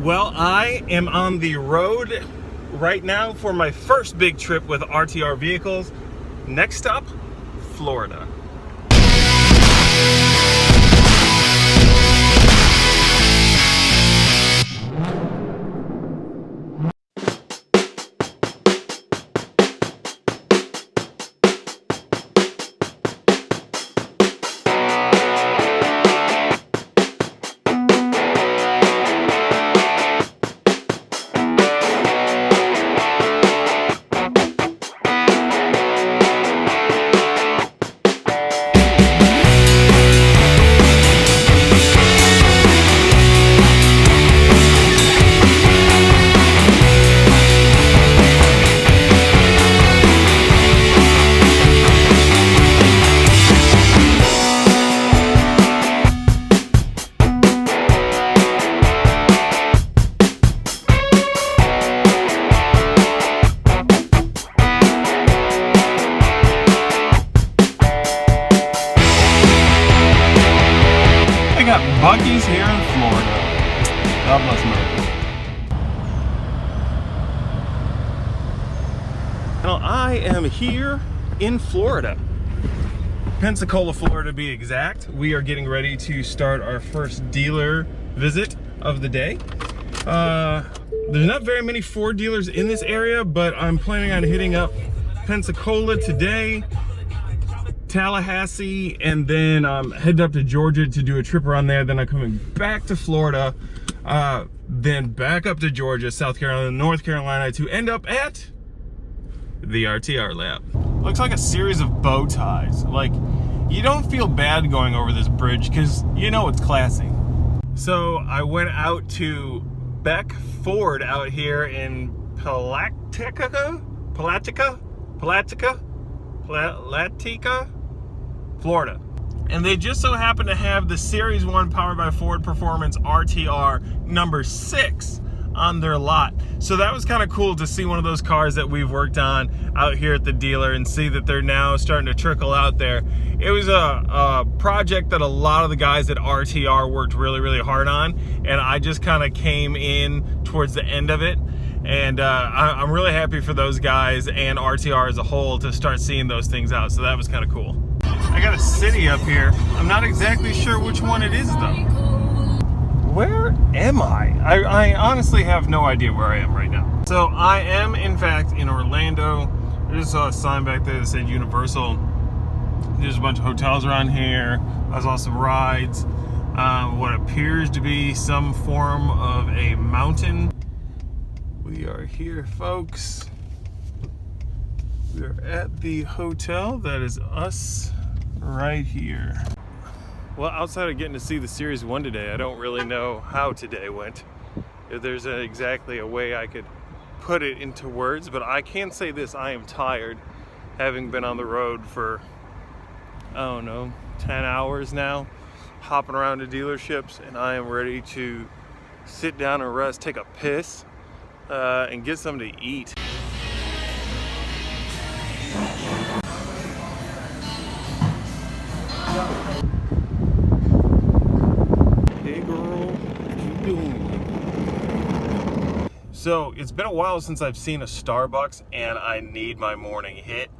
Well, I am on the road right now for my first big trip with RTR vehicles. Next stop, Florida. Buggies here in Florida. God bless America. Well, I am here in Florida. Pensacola, Florida to be exact. We are getting ready to start our first dealer visit of the day. There's not very many Ford dealers in this area, but I'm planning on hitting up Pensacola today, Tallahassee, and then heading up to Georgia to do a trip around there. Then I'm coming back to Florida, then back up to Georgia, South Carolina, North Carolina to end up at the RTR lab. Looks like a series of bow ties. Like, you don't feel bad going over this bridge because you know it's classy. So I went out to Beck Ford out here in Palatka, Florida. And they just so happen to have the Series 1 powered by Ford Performance RTR number 6 on their lot. So that was kind of cool to see one of those cars that we've worked on out here at the dealer and see that they're now starting to trickle out there. It was a project that a lot of the guys at RTR worked really hard on, and I just kind of came in towards the end of it. And I'm really happy for those guys and RTR as a whole to start seeing those things out. So that was kind of cool. I got a city up here. I'm not exactly sure which one it is though. Where am I? I honestly have no idea where I am right now. So I am in fact in Orlando. I just saw a sign back there that said Universal. There's a bunch of hotels around here. I saw some rides. What appears to be some form of a mountain. We are here, folks. We are at the hotel. That is us right here. Well, outside of getting to see the Series 1 today, I don't really know how today went. If there's exactly a way I could put it into words, but I can say this: I am tired, having been on the road for, I don't know, 10 hours now, hopping around to dealerships, and I am ready to sit down and rest, take a piss, and get something to eat. Hey girl, what you doing? So it's been a while since I've seen a Starbucks, and I need my morning hit.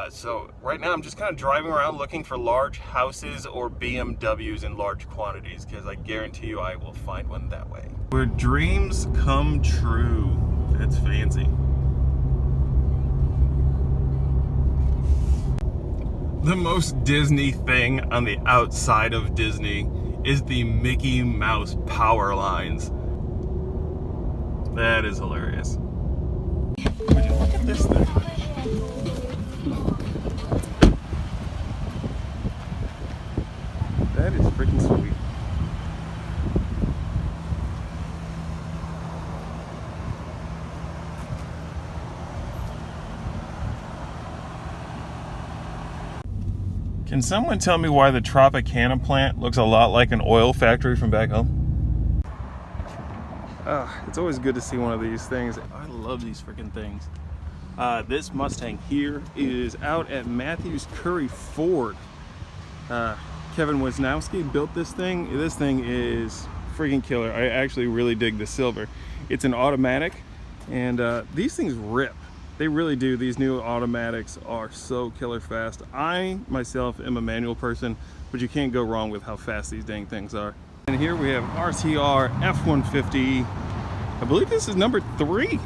So right now I'm just kind of driving around looking for large houses or BMWs in large quantities, because I guarantee you I will find one that way. Where dreams come true. That's fancy. The most Disney thing on the outside of Disney is the Mickey Mouse power lines. That is hilarious. Would you look at this thing? That is freaking sweet. Can someone tell me why the Tropicana plant looks a lot like an oil factory from back home? It's always good to see one of these things. I love these freaking things. This Mustang here is out at Matthews-Currie Ford. Kevin Wisnowski built this thing. This thing is freaking killer. I actually really dig the silver. It's an automatic, and these things rip. They really do. These new automatics are so killer fast. I myself am a manual person, but you can't go wrong with how fast these dang things are. And here we have RTR F-150. I believe this is number 3.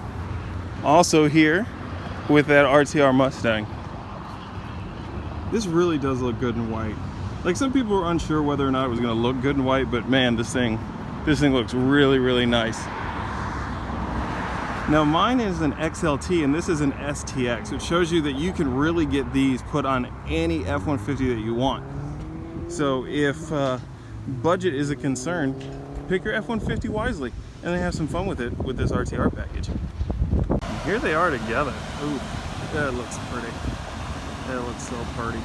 Also here with that RTR Mustang. This really does look good in white. Like, some people were unsure whether or not it was going to look good in white, but man, this thing looks really, really nice. Now mine is an XLT and this is an STX, which shows you that you can really get these put on any F-150 that you want. So if budget is a concern, pick your F-150 wisely and then have some fun with it with this RTR package. And here they are together. Ooh, that looks pretty. That looks so pretty.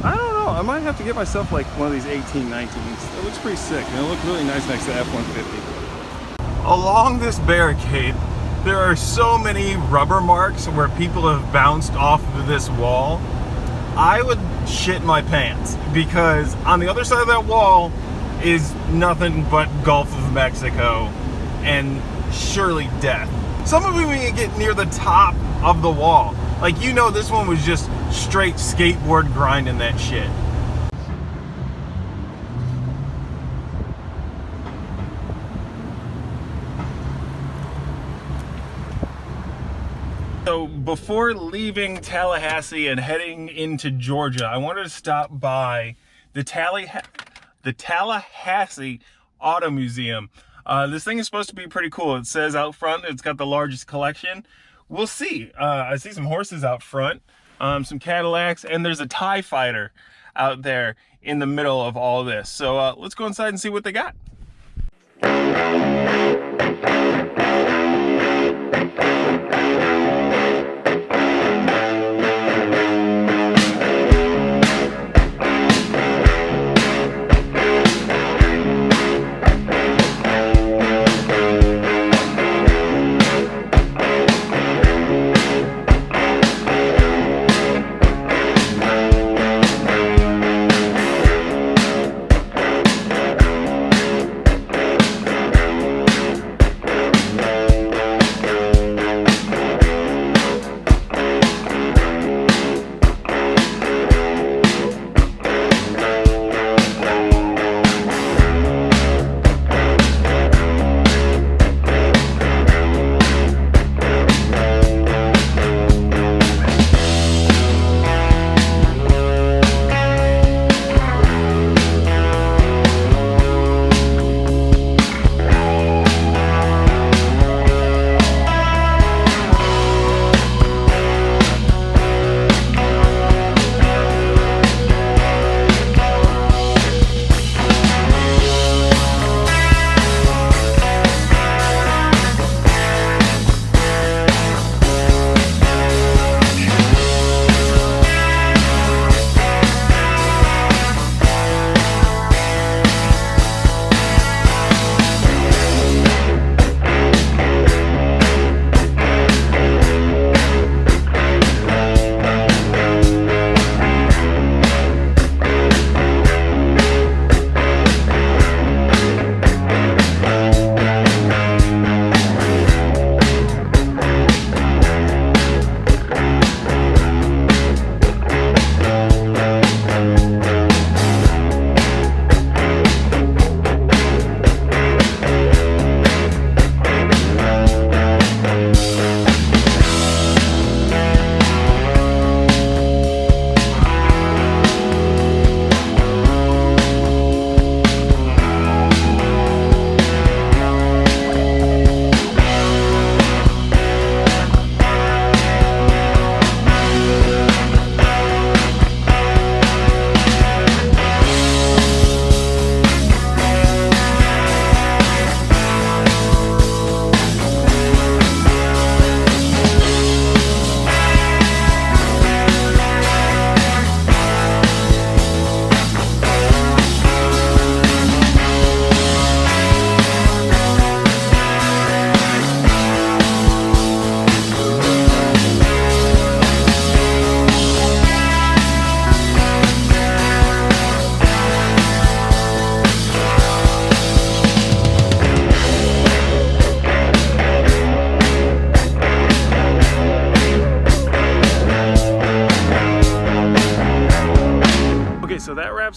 I don't know, I might have to get myself like one of these 1819s. It looks pretty sick and it looks really nice next to F-150. Along this barricade, there are so many rubber marks where people have bounced off of this wall. I would shit my pants, because on the other side of that wall is nothing but Gulf of Mexico and surely death. Some of them even get near the top of the wall. Like, you know, this one was just straight skateboard grinding that shit. So before leaving Tallahassee and heading into Georgia, I wanted to stop by the Tallahassee Auto Museum. This thing is supposed to be pretty cool. It says out front it's got the largest collection. We'll see. I see some horses out front, some Cadillacs, and there's a TIE fighter out there in the middle of all this. So let's go inside and see what they got.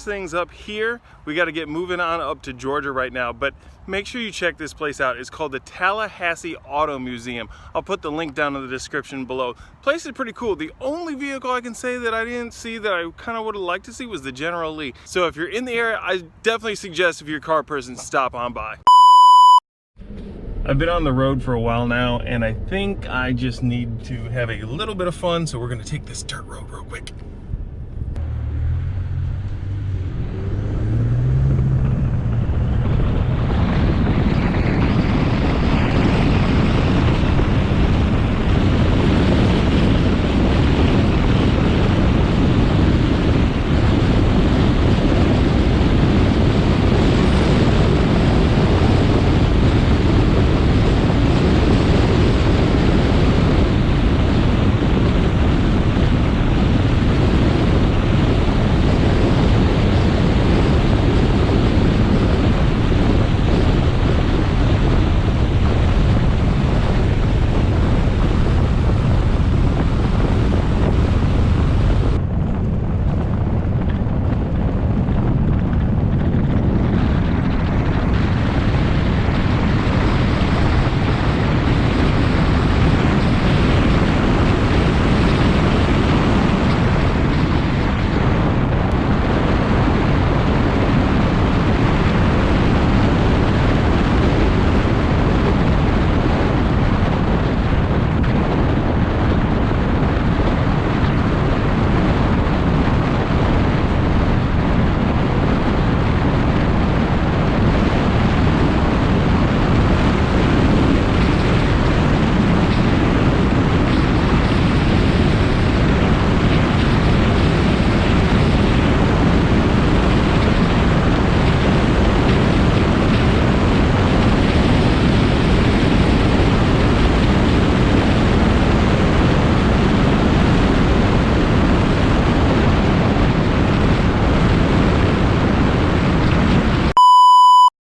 things up here. We got to get moving on up to Georgia right now, but make sure you check this place out. It's called the Tallahassee Auto Museum. I'll put the link down in the description below. Place is pretty cool. The only vehicle I can say that I didn't see that I kind of would have liked to see was the General Lee. So if you're in the area, I definitely suggest, if you're a car person, stop on by. I've been on the road for a while now, and I think I just need to have a little bit of fun, so we're gonna take this dirt road real quick.